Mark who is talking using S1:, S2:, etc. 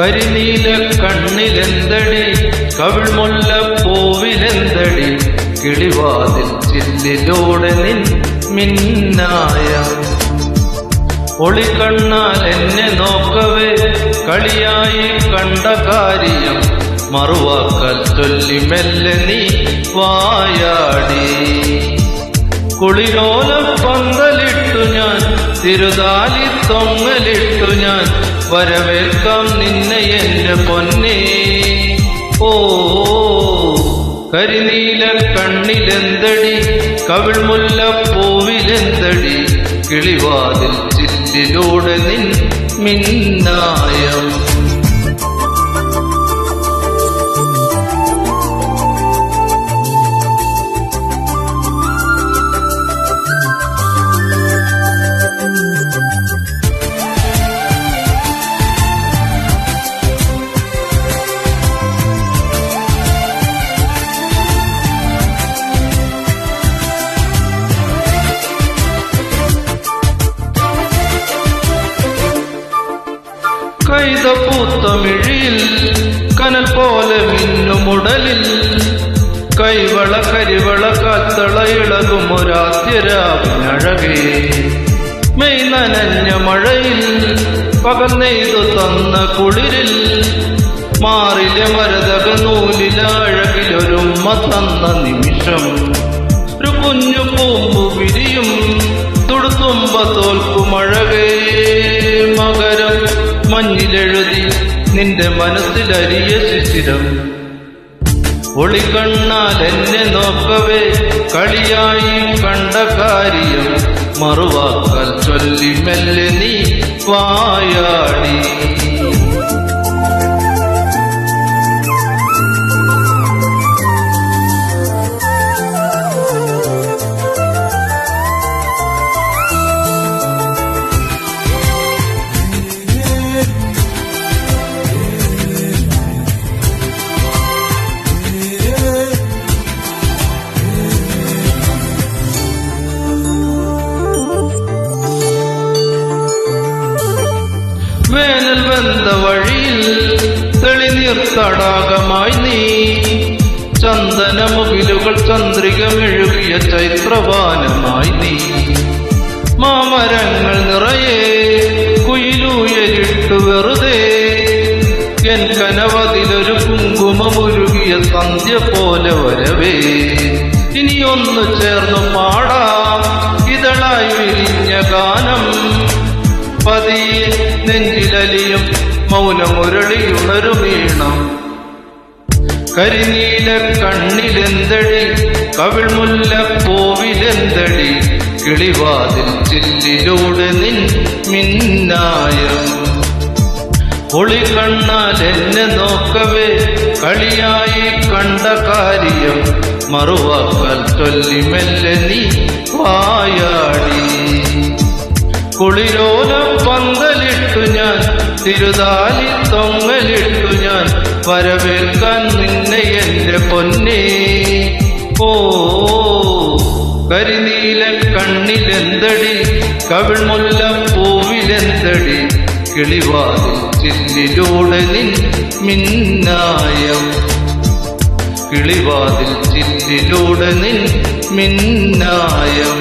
S1: കരിനീല കണ്ണിലെന്തടി കവിൾമുല്ലപ്പൂവിലെന്തടി കിളിവാതിൽ ചില്ലിലൂടെ നിൻ മിന്നായം ഒളിക്കണ്ണാൽ എന്നെ നോക്കവേ കളിയായി കണ്ട കാര്യം മറുവാക്കൽ ചൊല്ലി മെല്ലെ നീ വായാടി കുളിരോല പന്തലിട്ടു ഞാൻ തിരുതാലി തൊങ്ങലിട്ടു ഞാൻ വരവേൽക്കാം നിന്നെ എന്റെ പൊന്നേ ഓ കരിനീല കണ്ണിലെന്തടി കവിൾമുല്ലപ്പൂവിലെന്തടി കിളിവാതിൽ ചില്ലിലൂടെ നിൻ മിന്നായം കൈതപ്പൂത്തമിഴിയിൽ കനൽ പോലെ മിന്നുമുടലിൽ കൈവള കരിവള കാത്തള ഇളകുമൊരാദ്യരാവിനഴകേ മെയ് നനഞ്ഞ മഴയിൽ പകൽ നെയ്തു തന്ന കുളിരിൽ മാറിലെ മരതക നൂലിലഴകിലൊരുമ്മ തന്ന നിമിഷം ഒരു കുഞ്ഞു പൂമ്പു വിരിയും തുടുത്തുമ്പ തോൽക്കുമഴകേ മകരം മഞ്ഞിലെഴുതി നിന്റെ മനസ്സിലരിയ ശിശിരം ഒളിക്കണ്ണാൽ എന്നെ നോക്കവേ കളിയായി കണ്ട കാര്യം മറുവാക്കൽ ചൊല്ലി മെല്ലെ നീ വായാടി വേനൽ വെന്ത വഴിയിൽ തെളിനീർ തടാകമായി നീ ചന്ദനമുകിലുകൾ ചന്ദ്രിക മെഴുകിയ ചൈത്രവാനമായി നീ മാമരങ്ങൾ നിറയെ കുയിലൂയലിട്ടു വെറുതെ എൻ കനവതിലൊരു കുങ്കുമമുരുകിയ സന്ധ്യ പോലെ വരവേ ഇനിയൊന്നു ചേർന്നു പാടാം ഇതളായി വിരിഞ്ഞ ഗാനം പതിയെ നെഞ്ചിലലിയും മൗനമുരളിയുണരുമീണം കരിനീല കണ്ണിലെന്തടി കവിൾമുല്ലപ്പൂവിലെന്തടി കിളിവാതിൽ ചില്ലിലൂടെ നിൻ മിന്നായം ഒളിക്കണ്ണാൽ എന്നെ നോക്കവേ കളിയായി കണ്ട കാര്യം മറുവാക്കൽ ചൊല്ലി മെല്ലെ നീ വായാടി കുളിരോല പന്തലിട്ടു ഞാൻ തിരുതാലി തൊങ്ങലിട്ടു ഞാൻ വരവേൽക്കാൻ നിന്നെ എന്റെ പൊന്നേ ഓ കരിനീല കണ്ണിലെന്തടി കവിൾമുല്ലപ്പൂവിലെന്തടി കിളിവാതിൽ ചില്ലിലൂടെ നിൻ മിന്നായം കിളിവാതിൽ ചില്ലിലൂടെ നിൻ മിന്നായം